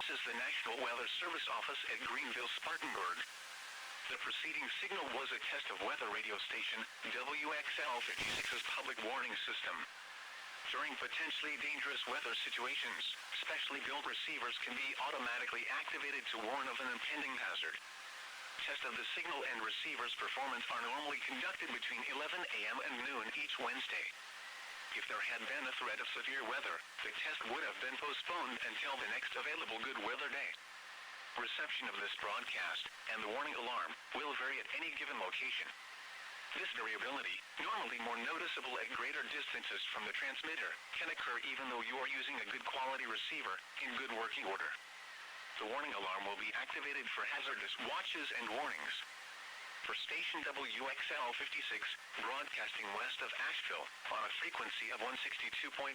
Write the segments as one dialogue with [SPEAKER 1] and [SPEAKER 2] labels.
[SPEAKER 1] This is the National Weather Service Office at Greenville, Spartanburg. The preceding signal was a test of weather radio station WXL56's public warning system. During potentially dangerous weather situations, specially built receivers can be automatically activated to warn of an impending hazard. Test of the signal and receiver's performance are normally conducted between 11 a.m. and noon each Wednesday. If there had been a threat of severe weather, the test would have been postponed until the next available good weather day. Reception of this broadcast and the warning alarm will vary at any given location. This variability, normally more noticeable at greater distances from the transmitter, can occur even though you are using a good quality receiver in good working order. The warning alarm will be activated for hazardous watches and warnings. For station WXL56, broadcasting west of Asheville, on a frequency of 162.400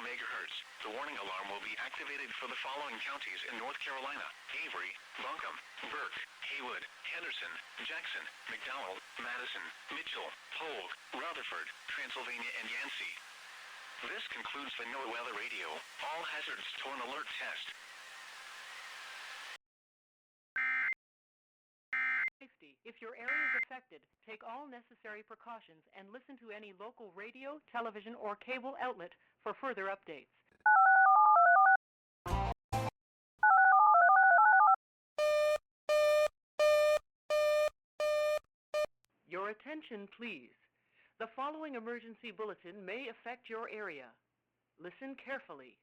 [SPEAKER 1] MHz, the warning alarm will be activated for the following counties in North Carolina: Avery, Buncombe, Burke, Haywood, Henderson, Jackson, McDowell, Madison, Mitchell, Polk, Rutherford, Transylvania, and Yancey. This concludes the NOAA Weather Radio All Hazards Torn Alert Test.
[SPEAKER 2] If your area is affected, take all necessary precautions and listen to any local radio, television, or cable outlet for further updates. Your attention, please. The following emergency bulletin may affect your area. Listen carefully.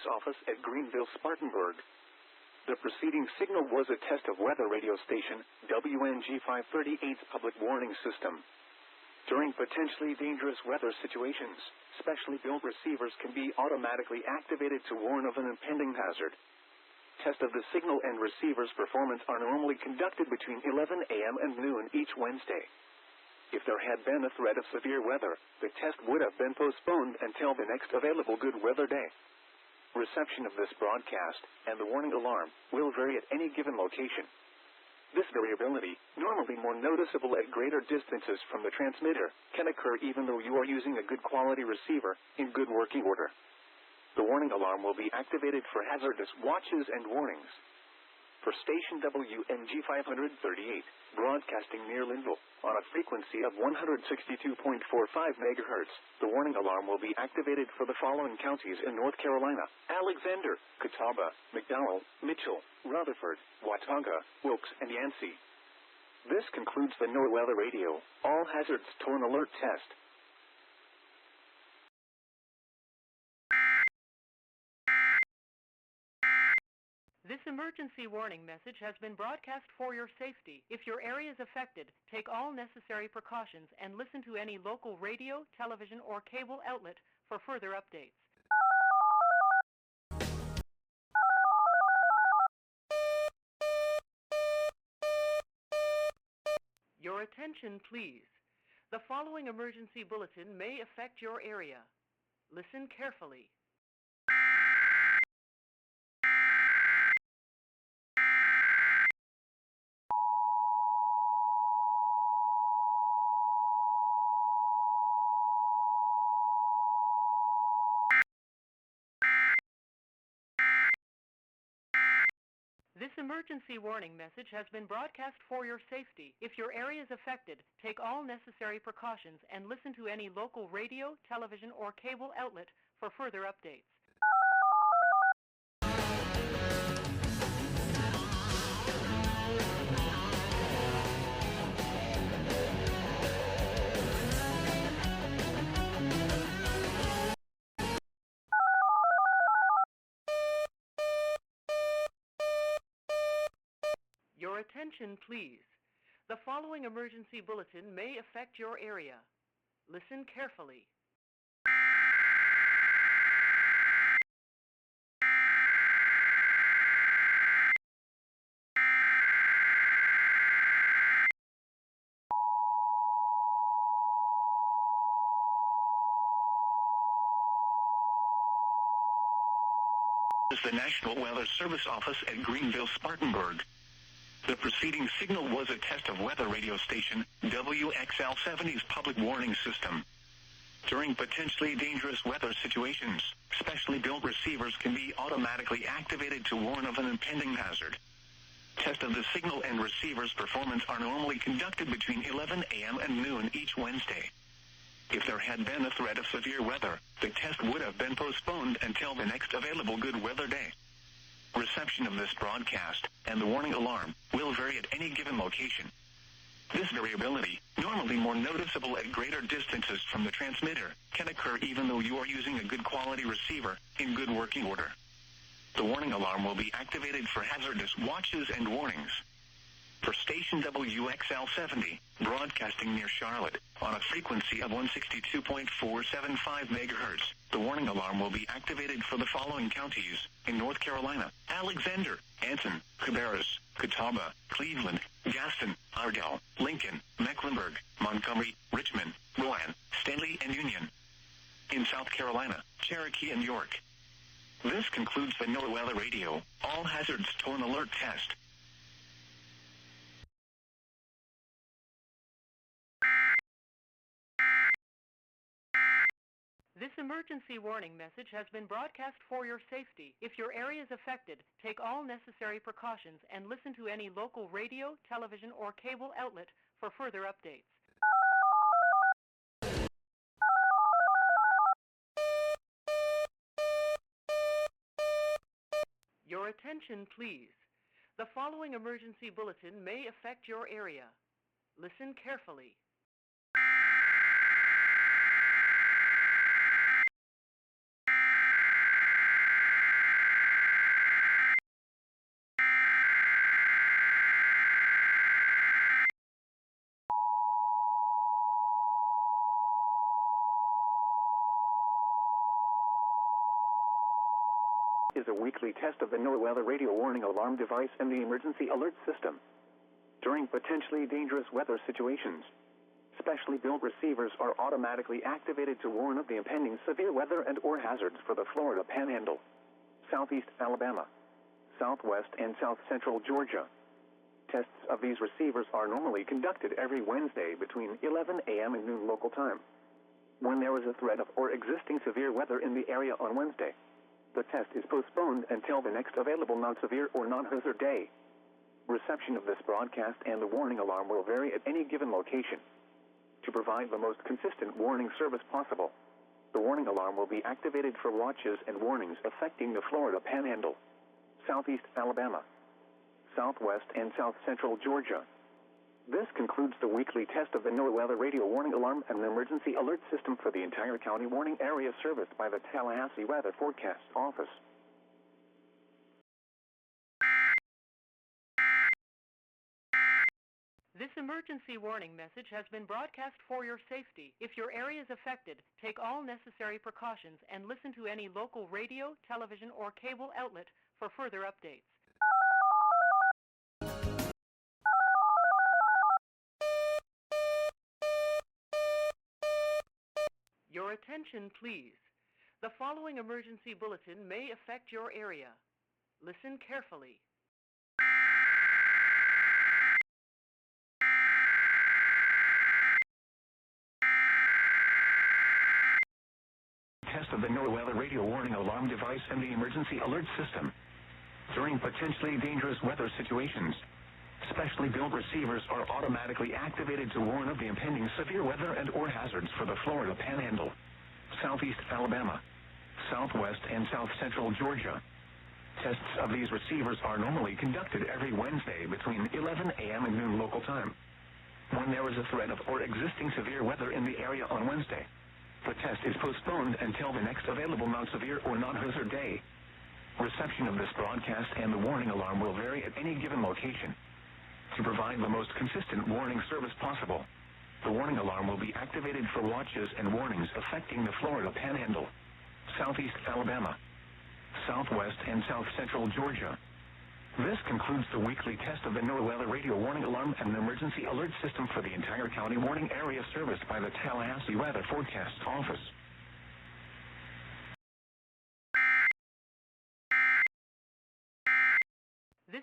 [SPEAKER 1] Office at Greenville, Spartanburg. The preceding signal was a test of weather radio station WNG538's public warning system. During potentially dangerous weather situations, specially built receivers can be automatically activated to warn of an impending hazard. Test of the signal and receiver's performance are normally conducted between 11 a.m. and noon each Wednesday. If there had been a threat of severe weather, the test would have been postponed until the next available good weather day. Reception of this broadcast and the warning alarm will vary at any given location. This variability, normally more noticeable at greater distances from the transmitter, can occur even though you are using a good quality receiver in good working order. The warning alarm will be activated for hazardous watches and warnings. For station WNG538, broadcasting near Linville, on a frequency of 162.45 MHz, the warning alarm will be activated for the following counties in North Carolina: Alexander, Catawba, McDowell, Mitchell, Rutherford, Watauga, Wilkes, and Yancey. This concludes the NOAA Weather Radio All Hazards Torn Alert Test.
[SPEAKER 2] This emergency warning message has been broadcast for your safety. If your area is affected, take all necessary precautions and listen to any local radio, television, or cable outlet for further updates. Your attention, please. The following emergency bulletin may affect your area. Listen carefully. This emergency warning message has been broadcast for your safety. If your area is affected, take all necessary precautions and listen to any local radio, television, or cable outlet for further updates. Your attention, please. The following emergency bulletin may affect your area. Listen carefully.
[SPEAKER 1] is the National Weather Service office at Greenville, Spartanburg. The preceding signal was a test of weather radio station WXL-70's public warning system. During potentially dangerous weather situations, specially built receivers can be automatically activated to warn of an impending hazard. Tests of the signal and receiver's performance are normally conducted between 11 a.m. and noon each Wednesday. If there had been a threat of severe weather, the test would have been postponed until the next available good weather day. Reception of this broadcast and the warning alarm will vary at any given location. This variability, normally more noticeable at greater distances from the transmitter, can occur even though you are using a good quality receiver in good working order. The warning alarm will be activated for hazardous watches and warnings. For station WXL-70, broadcasting near Charlotte, on a frequency of 162.475 MHz, the warning alarm will be activated for the following counties in North Carolina: Alexander, Anson, Cabarrus, Catawba, Cleveland, Gaston, Iredell, Lincoln, Mecklenburg, Montgomery, Richmond, Rowan, Stanley, and Union. In South Carolina, Cherokee and York. This concludes the NOAA Weather Radio All Hazards Tone Alert Test.
[SPEAKER 2] This emergency warning message has been broadcast for your safety. If your area is affected, take all necessary precautions and listen to any local radio, television, or cable outlet for further updates. Your attention, please. The following emergency bulletin may affect your area. Listen carefully.
[SPEAKER 1] Is a weekly test of the NOAA Weather Radio Warning Alarm device and the Emergency Alert System. During potentially dangerous weather situations, specially built receivers are automatically activated to warn of the impending severe weather and or hazards for the Florida Panhandle, Southeast Alabama, Southwest and South Central Georgia. Tests of these receivers are normally conducted every Wednesday between 11 a.m. and noon local time. When there is a threat of or existing severe weather in the area on Wednesday, the test is postponed until the next available non-severe or non-hazard day. Reception of this broadcast and the warning alarm will vary at any given location. To provide the most consistent warning service possible, the warning alarm will be activated for watches and warnings affecting the Florida Panhandle, Southeast Alabama, Southwest and South Central Georgia. This concludes the weekly test of the NOAA Weather Radio Warning Alarm and the Emergency Alert System for the entire county warning area serviced by the Tallahassee Weather Forecast Office.
[SPEAKER 2] This emergency warning message has been broadcast for your safety. If your area is affected, take all necessary precautions and listen to any local radio, television, or cable outlet for further updates. Your attention, please. The following emergency bulletin may affect your area. Listen carefully.
[SPEAKER 1] Test of the NOAA Weather Radio Warning Alarm device and the Emergency Alert System. During potentially dangerous weather situations, specially built receivers are automatically activated to warn of the impending severe weather and or hazards for the Florida Panhandle, Southeast Alabama, Southwest and South Central Georgia. Tests of these receivers are normally conducted every Wednesday between 11 a.m. and noon local time. When there is a threat of or existing severe weather in the area on Wednesday, the test is postponed until the next available non-severe or non-hazard day. Reception of this broadcast and the warning alarm will vary at any given location. To provide the most consistent warning service possible, the warning alarm will be activated for watches and warnings affecting the Florida Panhandle, Southeast Alabama, Southwest and South Central Georgia. This concludes the weekly test of the NOAA Weather Radio Warning Alarm and the Emergency Alert System for the entire county warning area serviced by the Tallahassee Weather Forecast Office.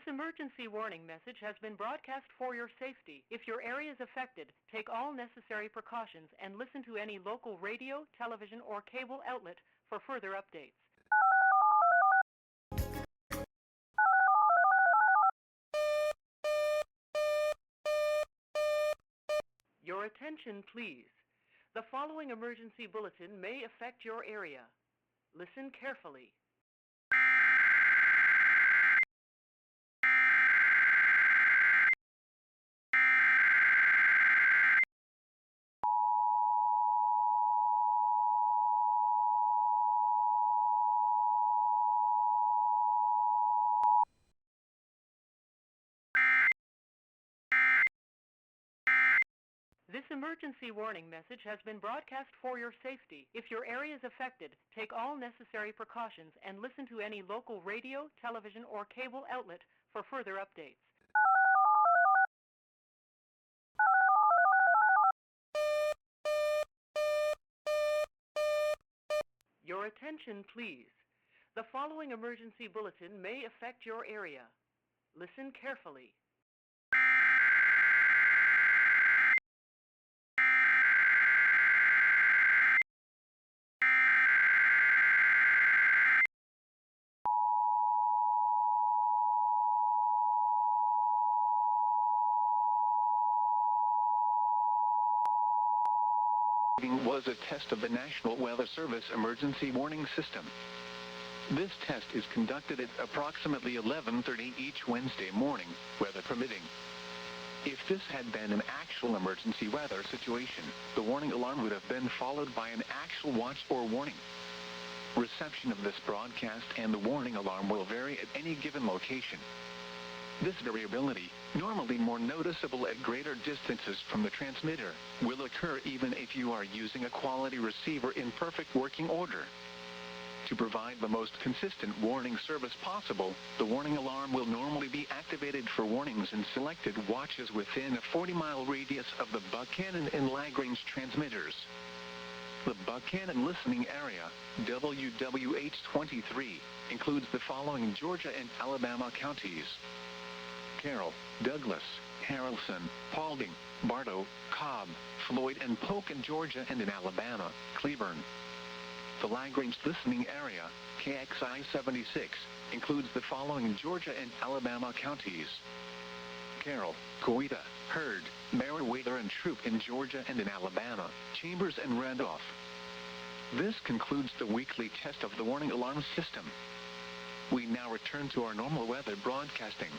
[SPEAKER 2] This emergency warning message has been broadcast for your safety. If your area is affected, take all necessary precautions and listen to any local radio, television, or cable outlet for further updates. Your attention, please. The following emergency bulletin may affect your area. Listen carefully. This emergency warning message has been broadcast for your safety. If your area is affected, take all necessary precautions and listen to any local radio, television, or cable outlet for further updates. Your attention, please. The following emergency bulletin may affect your area. Listen carefully.
[SPEAKER 1] Was a test of the National Weather Service emergency warning system. This test is conducted at approximately 11:30 each Wednesday morning, weather permitting. If this had been an actual emergency weather situation, the warning alarm would have been followed by an actual watch or warning. Reception of this broadcast and the warning alarm will vary at any given location. This variability, normally more noticeable at greater distances from the transmitter, will occur even if you are using a quality receiver in perfect working order. To provide the most consistent warning service possible, the warning alarm will normally be activated for warnings in selected watches within a 40-mile radius of the Buchanan and Lagrange transmitters. The Buchanan listening area, WWH-23, includes the following Georgia and Alabama counties: Carroll, Douglas, Haralson, Paulding, Bartow, Cobb, Floyd, and Polk in Georgia, and in Alabama, Cleburne. The Lagrange listening area, KXI-76, includes the following Georgia and Alabama counties: Carroll, Coweta, Heard, Meriwether, and Troup in Georgia and in Alabama, Chambers, and Randolph. This concludes the weekly test of the warning alarm system. We now return to our normal weather broadcasting.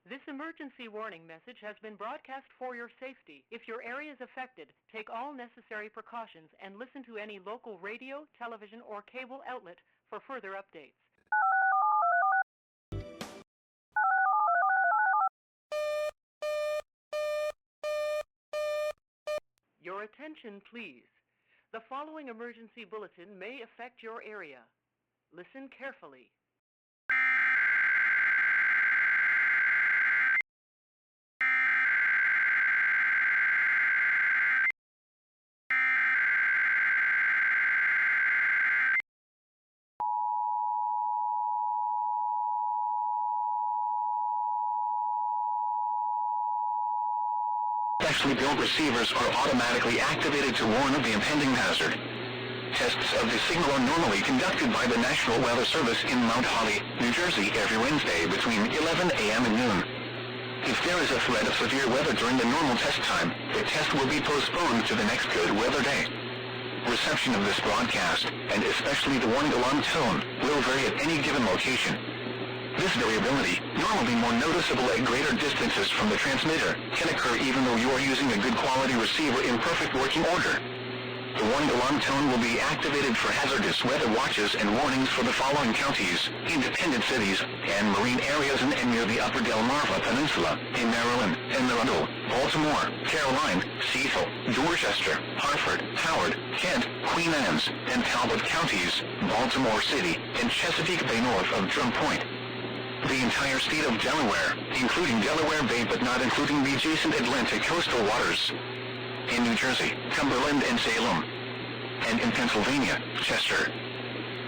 [SPEAKER 2] This emergency warning message has been broadcast for your safety. If your area is affected, take all necessary precautions and listen to any local radio, television, or cable outlet for further updates. Your attention, please. The following emergency bulletin may affect your area. Listen carefully.
[SPEAKER 1] Specially built receivers are automatically activated to warn of the impending hazard. Tests of the signal are normally conducted by the National Weather Service in Mount Holly, New Jersey every Wednesday between 11 a.m. and noon. If there is a threat of severe weather during the normal test time, the test will be postponed to the next good weather day. Reception of this broadcast, and especially the warning alarm tone, will vary at any given location. This variability, normally more noticeable at greater distances from the transmitter, can occur even though you are using a good quality receiver in perfect working order. The warning alarm tone will be activated for hazardous weather watches and warnings for the following counties, independent cities, and marine areas in and near the upper Delmarva Peninsula, in Maryland, and Arundel, Baltimore, Caroline, Cecil, Dorchester, Hartford, Howard, Kent, Queen Anne's, and Talbot counties, Baltimore City, and Chesapeake Bay north of Drum Point. The entire state of Delaware, including Delaware Bay but not including the adjacent Atlantic coastal waters. In New Jersey, Cumberland and Salem. and in Pennsylvania, Chester.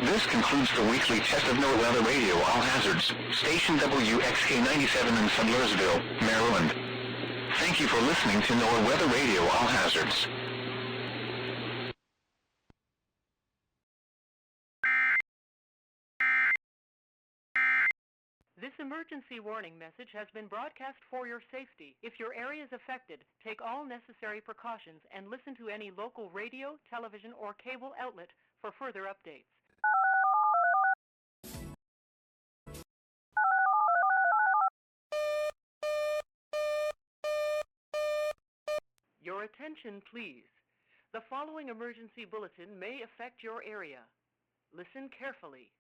[SPEAKER 1] This concludes the weekly test of NOAA Weather Radio All Hazards, station WXK 97 in Sudlersville, Maryland. Thank you for listening to NOAA Weather Radio All Hazards.
[SPEAKER 2] This emergency warning message has been broadcast for your safety. If your area is affected, take all necessary precautions and listen to any local radio, television, or cable outlet for further updates. Your attention, please. The following emergency bulletin may affect your area. Listen carefully.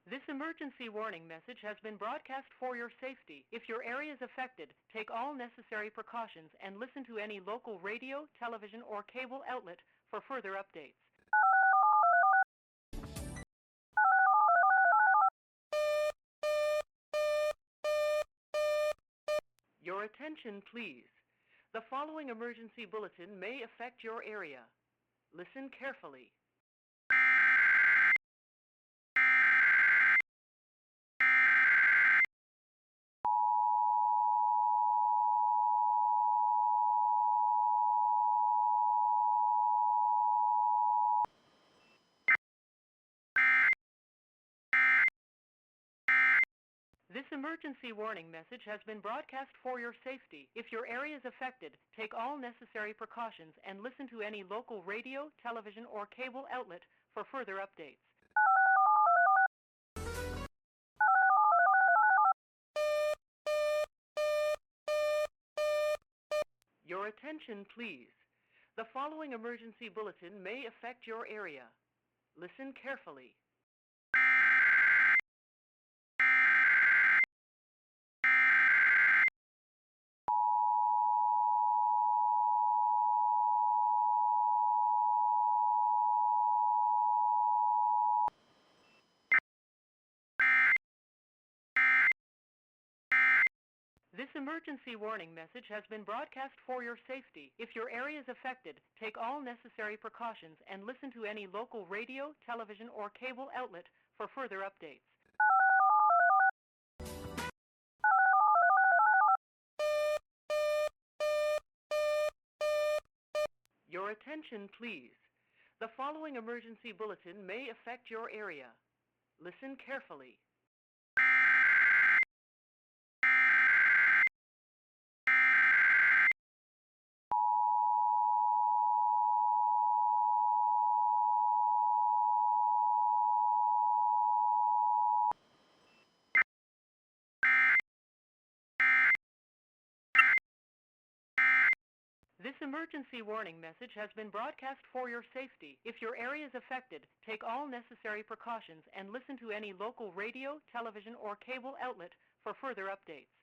[SPEAKER 2] This emergency warning message has been broadcast for your safety. If your area is affected, take all necessary precautions and listen to any local radio, television, or cable outlet for further updates. Your attention, please. The following emergency bulletin may affect your area. Listen carefully. This emergency warning message has been broadcast for your safety. If your area is affected, take all necessary precautions and listen to any local radio, television, or cable outlet for further updates. Your attention, please. The following emergency bulletin may affect your area. Listen carefully. This emergency warning message has been broadcast for your safety. If your area is affected, take all necessary precautions and listen to any local radio, television, or cable outlet for further updates. Your attention, please. The following emergency bulletin may affect your area. Listen carefully. This emergency warning message has been broadcast for your safety. If your area is affected, take all necessary precautions and listen to any local radio, television, or cable outlet for further updates.